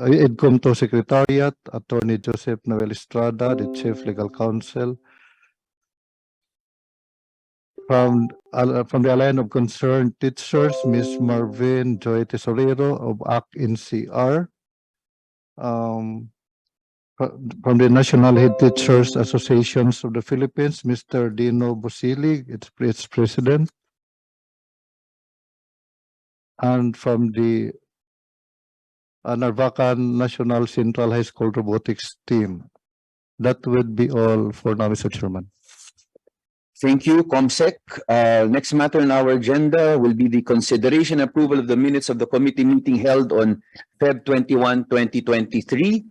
IDCOMTO Secretariat, Attorney Joseph Noel Estrada, the Chief Legal Counsel. From the Alliance of Concerned Teachers, Ms. Marvin Joy Tesorero of ACT-NCR. From the National Head Teachers Associations of the Philippines, Mr. Dino Busili, its president. And from the Narvacan National Central High School Robotics Team. That would be all for now, Mr. Chairman. Thank you, Comsec. Next matter on our agenda will be the consideration and approval of the minutes of the committee meeting held on Feb 21, 2023.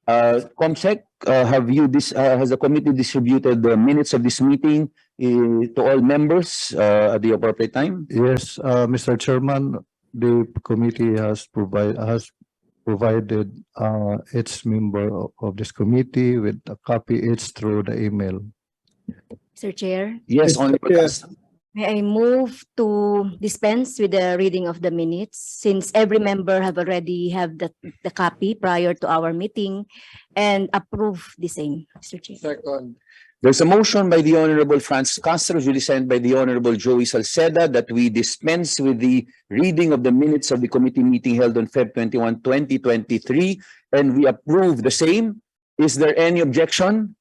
Comsec, has the committee distributed the minutes of this meeting to all members at the appropriate time? Yes, Mr. Chairman, the committee has provided each member of this committee with a copy each through the email. Mr. Chair, Yes, Honorable Yes. may I move to dispense with the reading of the minutes since every member have already have the copy prior to our meeting and approve the same, Mr. Chair. Second. There's a motion by the Honorable Franz Castro, duly signed by the Honorable Joey Salceda, that we dispense with the reading of the minutes of the committee meeting held on Feb 21, 2023, and we approve the same. Is there any objection?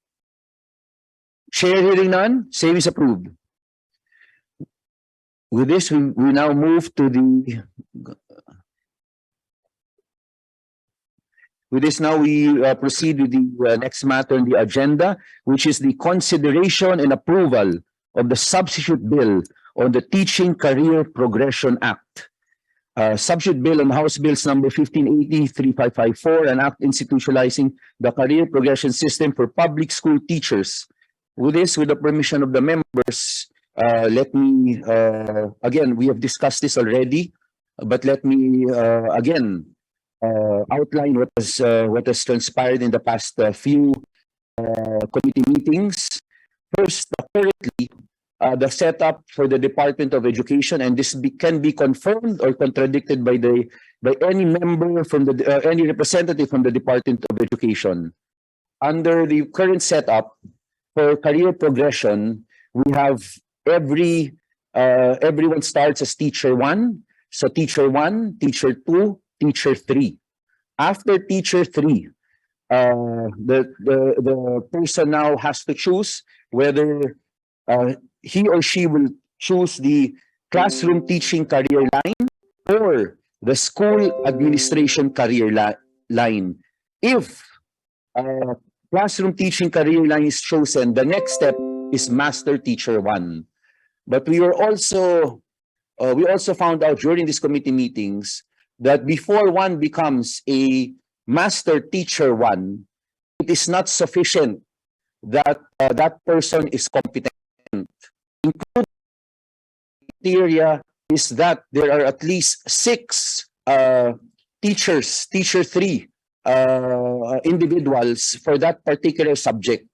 Chair hearing none, same is approved. With this, we now move to the... With this, now we proceed with the next matter on the agenda, which is the consideration and approval of the substitute bill on the Teaching Career Progression Act. Substitute bill on House Bills number 1580-3554, an act institutionalizing the career progression system for public school teachers. With this, with the permission of the members, let me, again, we have discussed this already, but let me again outline what has transpired in the past few committee meetings. First, currently, the setup for the Department of Education, and this can be confirmed or contradicted by any member from the any representative from the Department of Education. Under the current setup for career progression, we have everyone starts as teacher 1. So teacher 1, teacher 2, teacher 3. After teacher 3, the person now has to choose whether he or she will choose the classroom teaching career line or the school administration career line. If classroom teaching career line is chosen, the next step is master teacher 1. But we also found out during these committee meetings that before one becomes a master teacher 1, it is not sufficient that that person is competent. Including criteria is that there are at least 6 teachers, teacher 3 individuals for that particular subject.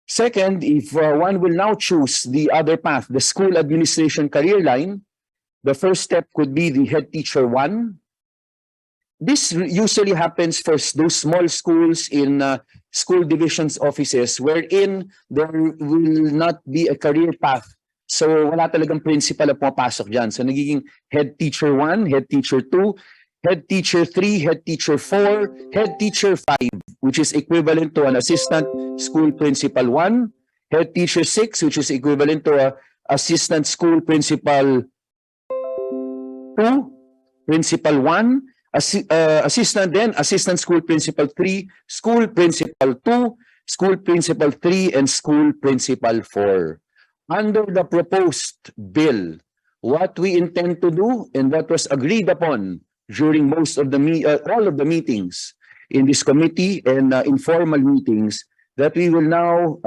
Second, if one will now choose the other path, the school administration career line, the first step could be the head teacher 1. This usually happens for those small schools in school divisions offices wherein there will not be a career path. So wala talagang principal na pumapasok dyan. So nagiging head teacher 1, head teacher 2, head teacher 3, head teacher 4, head teacher 5, which is equivalent to an assistant school principal 1, head teacher 6, which is equivalent to a assistant school principal 2, principal 1, assistant school principal 3, school principal 2, school principal 3, and school principal 4. Under the proposed bill, what we intend to do and what was agreed upon during most of the all of the meetings in this committee and informal meetings, that we will now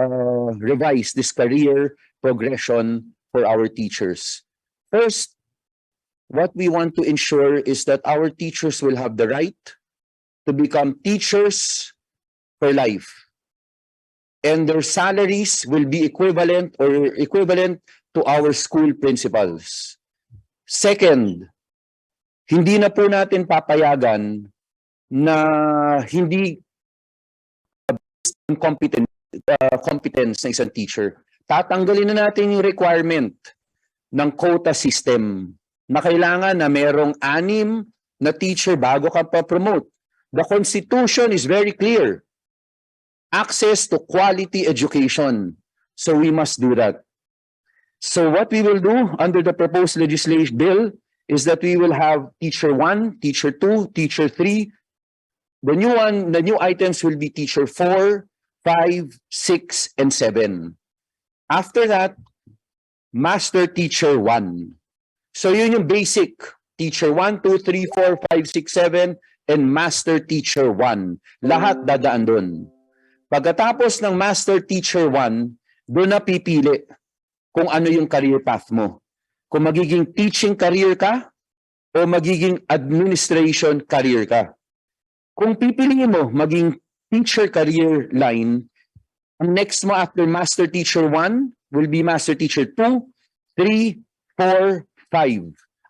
revise this career progression for our teachers. First, what we want to ensure is that our teachers will have the right to become teachers for life. And their salaries will be equivalent to our school principals. Second, hindi na po natin papayagan na hindi competence ng isang teacher. Tatanggalin na natin yung requirement ng quota system na kailangan na merong 6 na teacher bago ka pa-promote. The Constitution is very clear. Access to quality education. So we must do that. So what we will do under the proposed legislation bill is that we will have teacher 1, teacher 2, teacher 3. The new items will be teacher 4, 5, 6, and 7. After that, master teacher 1. So yun yung basic. Teacher 1, 2, 3, 4, 5, 6, 7, and master teacher 1. Lahat dadaan dun. Pagkatapos ng master teacher 1, doon na pipili kung ano yung career path mo. Kung magiging teaching career ka o magiging administration career ka. Kung pipiliin mo maging teacher career line, ang next mo after master teacher 1 will be master teacher 2, 3, 4, 5.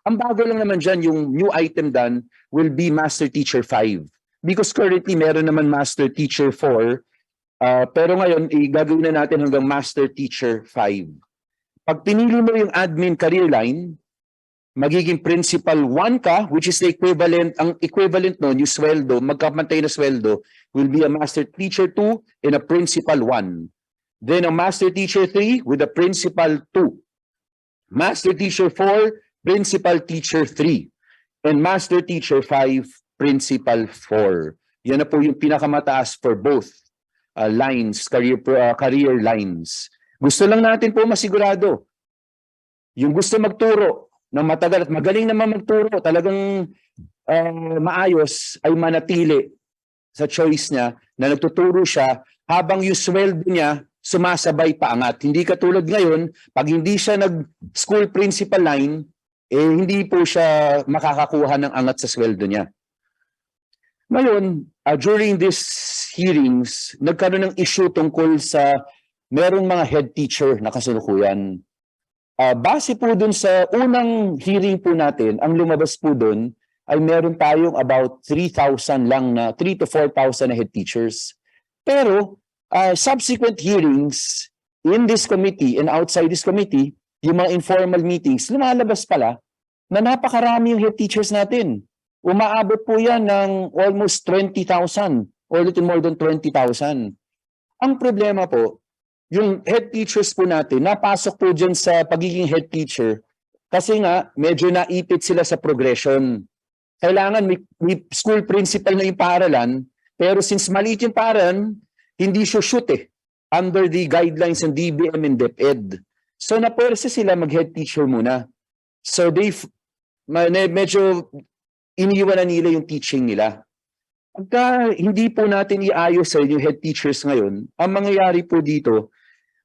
Ang bago lang naman dyan, yung new item done will be master teacher 5. Because currently meron naman master teacher 4, pero ngayon gagawin na natin hanggang master teacher 5. Pag pinili mo yung admin career line, magiging principal 1 ka, which is the equivalent, ang equivalent nun, yung sweldo, magkapantay na sweldo, will be a master teacher 2 and a principal 1. Then a master teacher 3 with a principal 2. Master teacher 4, principal teacher 3. And master teacher 5, principal 4. Yan na po yung pinakamataas for both lines, career lines. Gusto lang natin po masigurado. Yung gusto magturo ng matagal at magaling naman magturo, talagang maayos, ay manatili sa choice niya na nagtuturo siya habang yung sweldo niya sumasabay paangat. Hindi katulad ngayon, pag hindi siya nag-school principal line, hindi po siya makakakuha ng angat sa sweldo niya. Ngayon, during these hearings, nagkaroon ng issue tungkol sa merong mga head teacher na kasalukuyan. Base po dun sa unang hearing po natin, ang lumabas po dun ay meron tayong about 3,000 lang na, 3 to 4,000 na head teachers. Pero subsequent hearings in this committee and outside this committee, yung mga informal meetings, lumalabas pala na napakarami yung head teachers natin. Umaabot po yan ng almost 20,000 or little more than 20,000. Ang problema po, yung head teachers po natin, napasok po dyan sa pagiging head teacher kasi nga medyo naipit sila sa progression. Kailangan may school principal na yung paaralan, pero since maliit yung paaralan, hindi siya shoot under the guidelines ng DBM and DepEd. So napersa sila mag-head teacher muna. So medyo iniwan na nila yung teaching nila. Pagka hindi po natin iayos sa yung head teachers ngayon, ang mangyayari po dito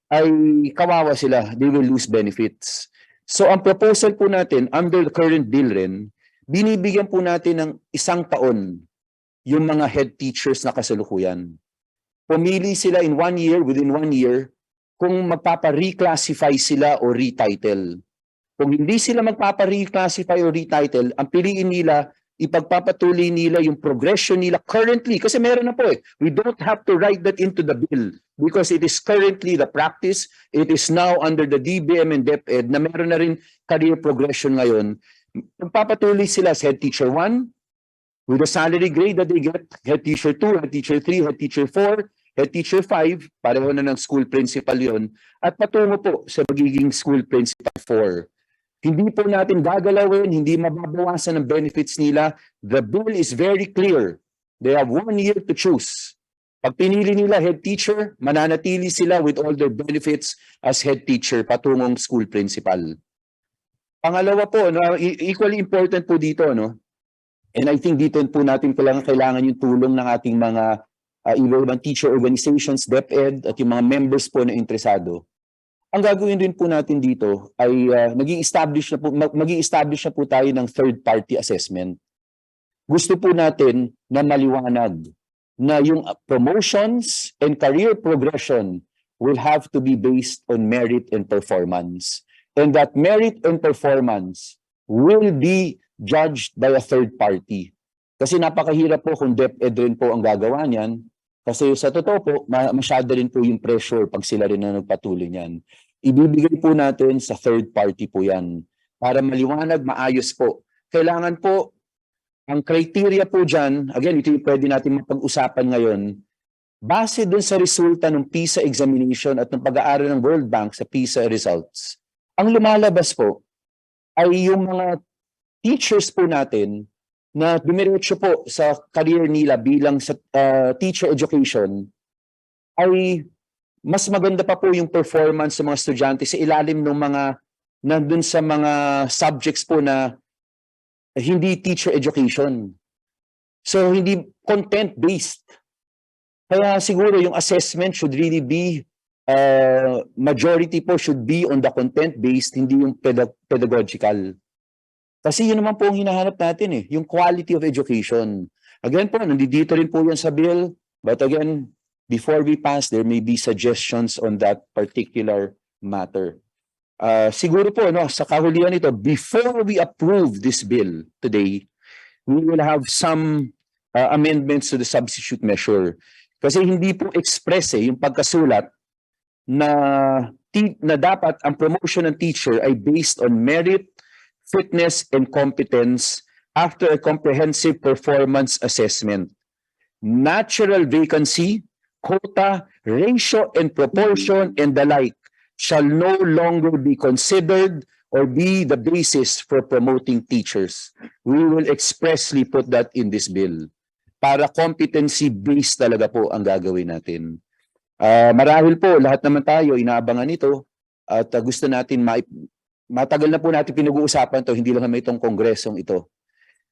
ay kawawa sila. They will lose benefits. So ang proposal po natin under the current bill rin, binibigyan po natin ng 1 taon yung mga head teachers na kasalukuyan. Pumili sila in 1 year, within 1 year, kung magpapa-reclassify sila o retitle. Kung hindi sila magpapa-reclassify o retitle, ang piliin nila, ipagpapatuloy nila yung progression nila currently. Kasi meron na po We don't have to write that into the bill because it is currently the practice. It is now under the DBM and DepEd na meron na rin career progression ngayon. Pagpapatuloy sila as head teacher 1 with the salary grade that they get, head teacher 2, head teacher 3, head teacher 4, head teacher 5, pareho na ng school principal yon, at patungo po sa magiging school principal 4. Hindi po natin gagalawin, hindi mababawasan ang benefits nila. The bill is very clear. They have 1 year to choose. Pag pinili nila head teacher, mananatili sila with all their benefits as head teacher patungong school principal. Pangalawa po, equally important po dito, and I think dito po natin kailangan yung tulong ng ating mga iba-ibang teacher organizations, DepEd, at yung mga members po na interesado. Ang gagawin din po natin dito ay mag-i-establish na po tayo ng third-party assessment. Gusto po natin na maliwanag na yung promotions and career progression will have to be based on merit and performance. And that merit and performance will be judged by a third party. Kasi napakahirap po kung DepEd rin po ang gagawa niyan. Kasi sa totoo po, masyado rin po yung pressure pag sila rin na nagpatuloy niyan. Ibibigay po natin sa third party po yan. Para maliwanag, maayos po. Kailangan po, ang criteria po dyan, again, ito yung pwede natin mapag-usapan ngayon, base dun sa resulta ng PISA examination at ng pag-aaral ng World Bank sa PISA results. Ang lumalabas po ay yung mga teachers po natin na dumiretso po sa career nila bilang sa teacher education ay mas maganda pa po yung performance ng mga estudyante sa ilalim ng mga nandun sa mga subjects po na hindi teacher education. So hindi content-based. Kaya siguro yung assessment should really be majority po should be on the content-based, hindi yung pedagogical. Kasi yun naman po ang hinahanap natin yung quality of education. Again po, nandito rin po yan sa bill. But again, before we pass, there may be suggestions on that particular matter. Siguro po, sa kahulihan nito, before we approve this bill today, we will have some amendments to the substitute measure. Kasi hindi po express yung pagkasulat na dapat ang promotion ng teacher ay based on merit, fitness, and competence after a comprehensive performance assessment. Natural vacancy, quota, ratio, and proportion, and the like shall no longer be considered or be the basis for promoting teachers. We will expressly put that in this bill. Para competency-based talaga po ang gagawin natin. Marahil po, lahat naman tayo inaabangan ito at gusto natin matagal na po natin pinag-uusapan to, hindi lang naman itong kongresong ito.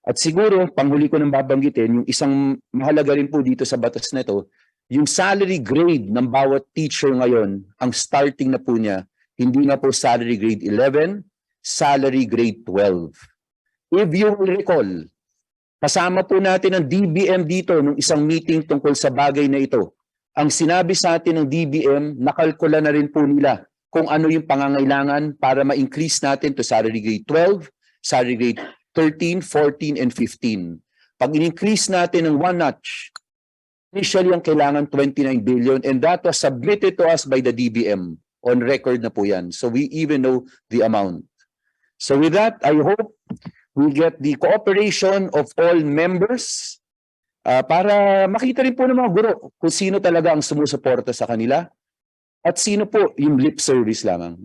At siguro, panghuli ko nang babanggitin, yung isang mahalaga rin po dito sa batas na ito, yung salary grade ng bawat teacher ngayon, ang starting na po niya, hindi na po salary grade 11, salary grade 12. If you will recall, kasama po natin ang DBM dito nung isang meeting tungkol sa bagay na ito. Ang sinabi sa atin ng DBM, nakalkula na rin po nila kung ano yung pangangailangan para ma-increase natin to salary grade 12, salary grade 13, 14, and 15. Pag in-increase natin ng one notch, initially ang kailangan 29 billion and that was submitted to us by the DBM. On record na po yan. So we even know the amount. So with that, I hope we get the cooperation of all members para makita rin po ng mga guro kung sino talaga ang sumusuporta sa kanila. At sino po yung lip service lamang?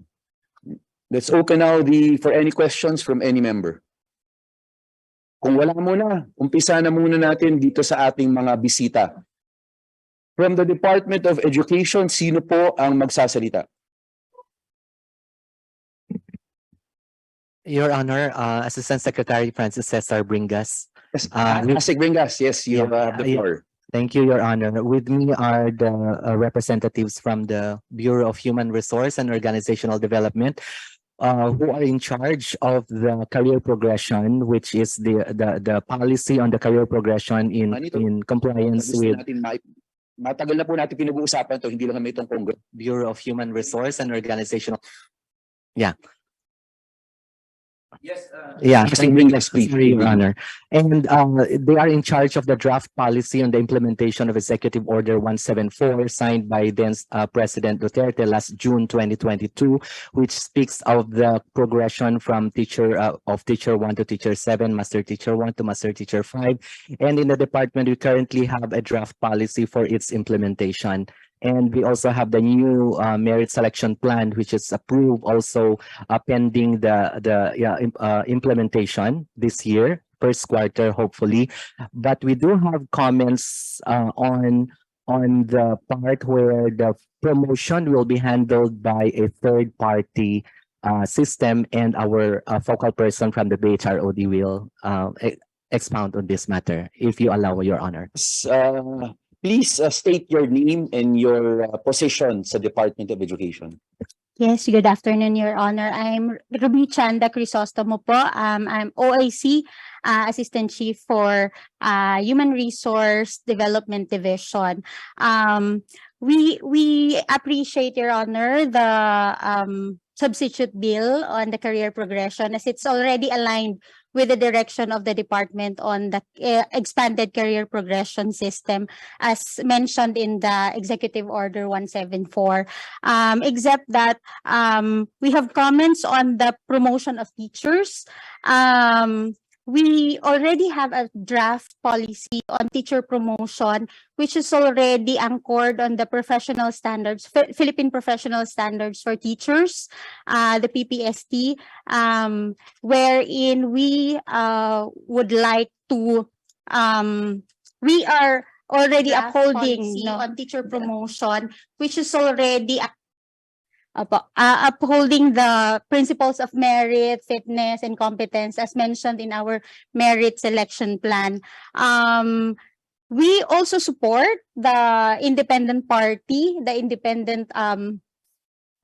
Let's open now for any questions from any member. Kung wala muna, umpisa na muna natin dito sa ating mga bisita. From the Department of Education, sino po ang magsasalita? Your Honor, Assistant Secretary Francis Cesar Bringas. Yes, Asik Bringas, yes, you have the floor. Thank you, Your Honor. With me are the representatives from the Bureau of Human Resource and Organizational Development, who are in charge of the career progression, which is the policy on the career progression in compliance with matagal na po natin pinag-uusapan to, hindi lang naman itong Congress. Bureau of Human Resource and Organizational. Yeah. Yes, Sorry, Your Honor. And they are in charge of the draft policy on the implementation of Executive Order 174 signed by then President Duterte last June 2022, which speaks of the progression from teacher 1 to teacher 7, master teacher 1 to master teacher 5. And in the department, we currently have a draft policy for its implementation. And we also have the new merit selection plan, which is approved also pending the implementation this year, first quarter, hopefully. But we do have comments on the part where the promotion will be handled by a third party system, and our focal person from the BHROD will expound on this matter, if you allow, Your Honor. Please state your name and your position sa Department of Education. Yes, good afternoon, Your Honor. I'm Ruby Chanda Crisostomo po. I'm OIC Assistant Chief for Human Resource Development Division. We appreciate, Your Honor, the substitute bill on the career progression, as it's already aligned with the direction of the department on the expanded career progression system as mentioned in the Executive Order 174. Except that we have comments on the promotion of teachers. We already have a draft policy on teacher promotion, which is already anchored on the professional standards, Philippine professional standards for teachers, the PPST, wherein we would like to, we are already Draft upholding policy on teacher promotion, which is already upholding the principles of merit, fitness, and competence as mentioned in our merit selection plan. We also support the independent party, the independent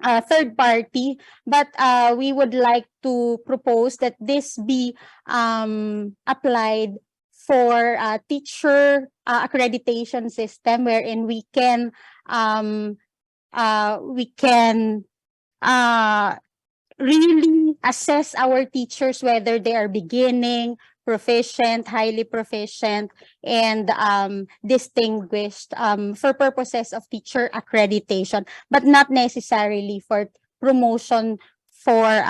third party, but we would like to propose that this be applied for a teacher accreditation system wherein we can really assess our teachers whether they are beginning, proficient, highly proficient, and distinguished for purposes of teacher accreditation, but not necessarily for promotion for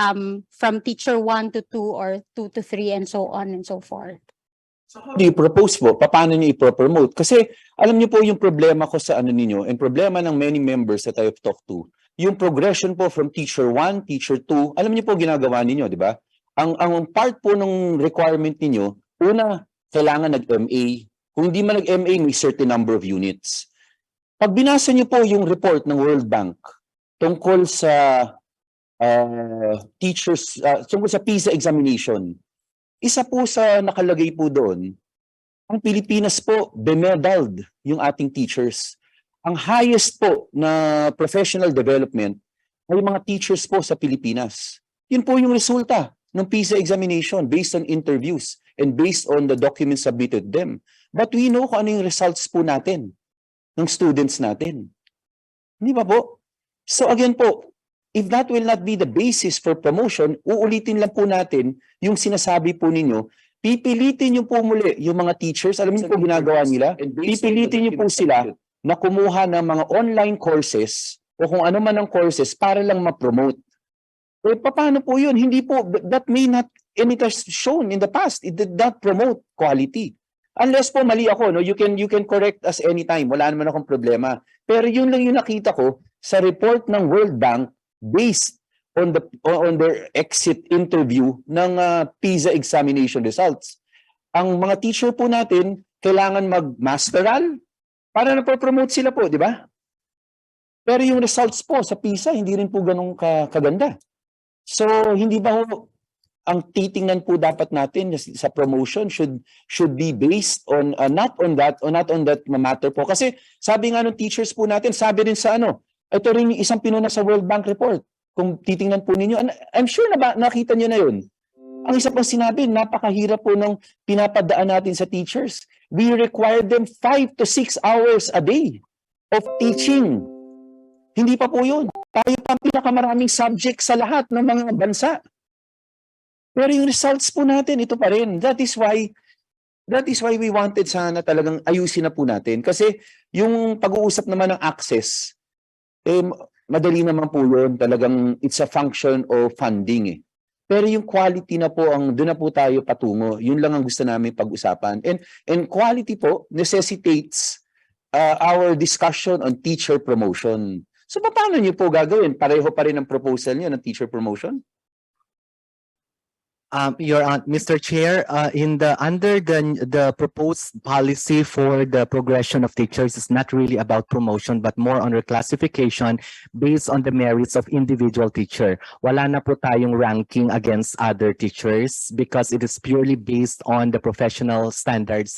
from teacher 1 to 2 or 2 to 3 and so on and so forth. How do you propose po? Paano niyo i-promote? Kasi alam niyo po yung problema ko sa ano ninyo, and problema ng many members that I've talked to, yung progression po from teacher 1, teacher 2, alam niyo po ginagawa ninyo, di ba? Ang part po ng requirement ninyo, una, kailangan nag-MA. Kung hindi man nag-MA, may certain number of units. Pag binasa niyo po yung report ng World Bank tungkol sa teachers, tungkol sa PISA examination, isa po sa nakalagay po doon, ang Pilipinas po, bemedaled yung ating teachers. Ang highest po na professional development ay mga teachers po sa Pilipinas. Yun po yung resulta ng PISA examination based on interviews and based on the documents submitted to them. But we know kung ano yung results po natin, ng students natin. Hindi ba po? So again po, if that will not be the basis for promotion, uulitin lang po natin yung sinasabi po ninyo, pipilitin niyo po muli yung mga teachers, alam niyo po ginagawa nila, pipilitin niyo po sila na kumuha ng mga online courses o kung ano man ang courses para lang ma-promote. Eh, paano po yun? Hindi po, that may not, and it has shown in the past, it did not promote quality. Unless po mali ako, no? You can correct us anytime, wala naman akong problema. Pero yun lang yung nakita ko sa report ng World Bank based on their exit interview ng PISA examination results. Ang mga teacher po natin kailangan mag-masteral para na-promote sila po, di ba? Pero yung results po sa PISA hindi rin po ganun kaganda. So hindi ba ang titingnan po dapat natin sa promotion should be based on not on that matter po, kasi sabi nga ng teachers po natin, sabi rin sa ito rin yung isang pinuna sa World Bank report. Kung titingnan po ninyo, I'm sure na nakita nyo na yun. Ang isa pang sinabi, napakahirap po ng pinapadaan natin sa teachers. We require them 5 to 6 hours a day of teaching. Hindi pa po yun. Tayo pa pinakamaraming subject sa lahat ng mga bansa. Pero yung results po natin, ito pa rin. That is why we wanted sana talagang ayusin na po natin. Kasi yung pag-uusap naman ng access, madali naman po yun. Talagang it's a function of funding . Pero yung quality na po, doon na po tayo patungo. Yun lang ang gusto namin pag-usapan. And quality po necessitates our discussion on teacher promotion. So paano niyo po gagawin? Pareho pa rin ang proposal niyo ng teacher promotion? Mr. Chair, under the proposed policy for the progression of teachers is not really about promotion but more on reclassification based on the merits of individual teacher. Wala na po tayong ranking against other teachers because it is purely based on the professional standards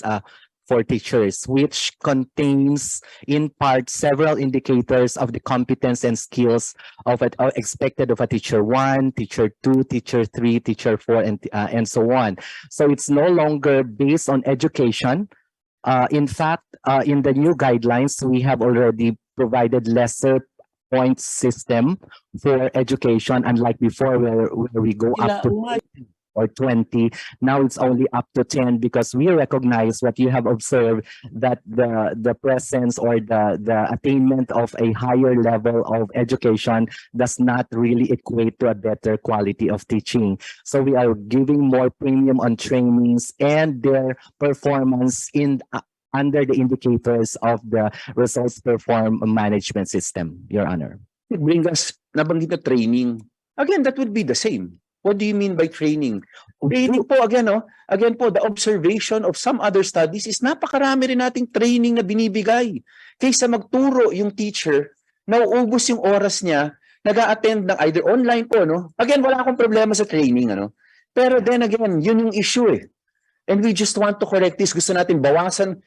for teachers, which contains in part several indicators of the competence and skills of expected of a teacher 1, teacher 2, teacher 3, teacher 4, and so on. So it's no longer based on education. In fact, in the new guidelines, we have already provided lesser point system for education, unlike before where we go up to or 20. Now it's only up to 10 because we recognize what you have observed, that the presence or the attainment of a higher level of education does not really equate to a better quality of teaching. So we are giving more premium on trainings and their performance in under the indicators of the results perform management system, Your Honor. It brings us, nabanggit na training. Again, that would be the same. What do you mean by training? Training po, again po, the observation of some other studies is napakarami rin nating training na binibigay. Kaysa magturo yung teacher, nauubos yung oras niya, nag-a-attend ng either online po, no? Again, wala akong problema sa training, ano? Pero then again, yun yung issue eh. And we just want to correct this. Gusto natin bawasan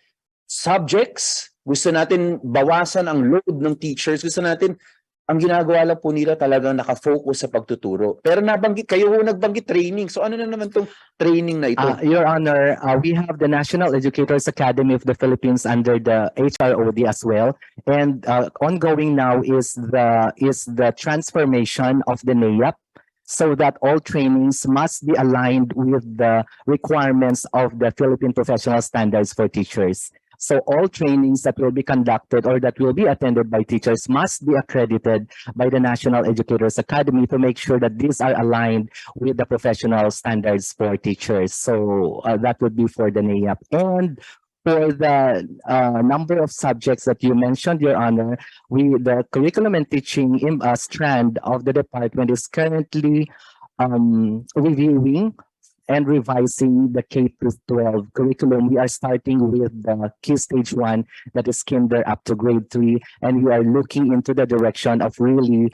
subjects, gusto natin bawasan ang load ng teachers, gusto natin, ang ginagawa lang po nila talagang nakafocus sa pagtuturo. Pero kayo nagbanggit training. So ano na naman itong training na ito? Your Honor, we have the National Educators Academy of the Philippines under the HROD as well. And ongoing now is the transformation of the NAIAP, so that all trainings must be aligned with the requirements of the Philippine Professional Standards for Teachers. So all trainings that will be conducted or that will be attended by teachers must be accredited by the National Educators Academy to make sure that these are aligned with the professional standards for teachers. So that would be for the NAIAP. And for the number of subjects that you mentioned, Your Honor, the curriculum and teaching strand of the department is currently reviewing and revising the K-12 curriculum. We are starting with the Key Stage 1, that is kinder up to grade 3, and we are looking into the direction of really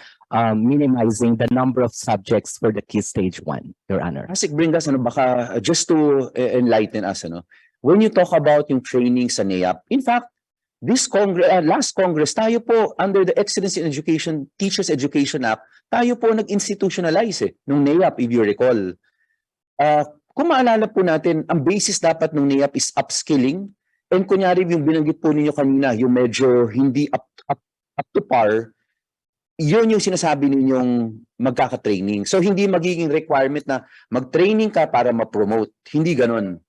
minimizing the number of subjects for the Key Stage 1, Your Honor. Kasi bring us, baka just to enlighten us, when you talk about yung training sa NAIAP, in fact, this last Congress, tayo po under the Excellence in Education, Teachers Education Act, tayo po nag-institutionalize nung NAIAP, if you recall. Kung maalala po natin, ang basis dapat ng NAIAP is upskilling. And kunyari yung binanggit po ninyo kanina, yung medyo hindi up to par, yun yung sinasabi ninyong magkaka-training. So hindi magiging requirement na mag-training ka para ma-promote. Hindi ganon.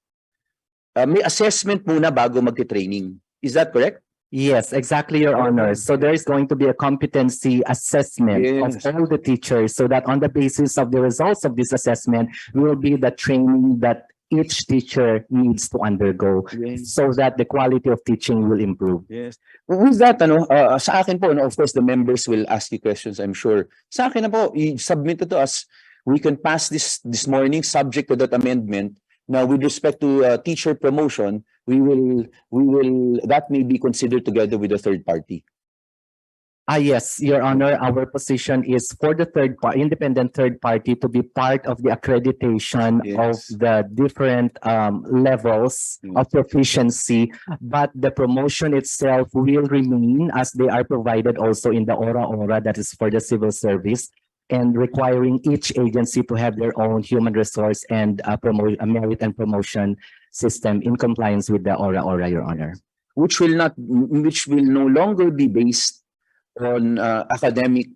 May assessment muna bago mag-training. Is that correct? Yes, exactly, Your Honor. So there is going to be a competency assessment of all the teachers, so that on the basis of the results of this assessment will be the training that each teacher needs to undergo, so that the quality of teaching will improve. Yes. With that, sa akin po, of course, the members will ask you questions, I'm sure. Sa akin na po, i-submit it to us. We can pass this morning subject to that amendment. Now, with respect to teacher promotion, we will that may be considered together with the third party. Yes, Your Honor, our position is for the independent third party to be part of the accreditation of the different levels of proficiency, but the promotion itself will remain as they are provided also in the ORA, that is for the civil service, and requiring each agency to have their own human resource and merit and promotion system in compliance with the ORA, Your Honor. Which will no longer be based on academic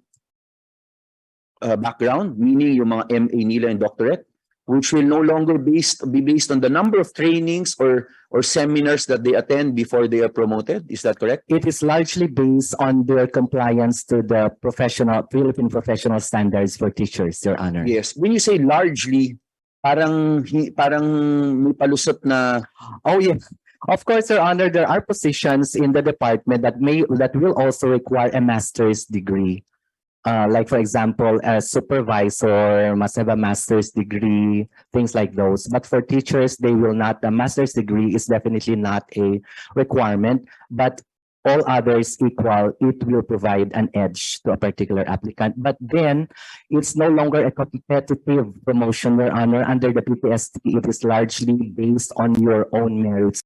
background, meaning yung mga MA nila and doctorate, which will no longer be based on the number of trainings or seminars that they attend before they are promoted. Is that correct? It is largely based on their compliance to the Philippine professional standards for teachers, Your Honor. Yes. When you say largely, parang may palusot na. Oh, yes. Of course, Your Honor, there are positions in the department that will also require a master's degree. Like, for example, a supervisor must have a master's degree, things like those. But for teachers, they will not. The master's degree is definitely not a requirement. But all others equal, it will provide an edge to a particular applicant. But then, it's no longer a competitive promotion, Your Honor. Under the PTSD, it is largely based on your own merits.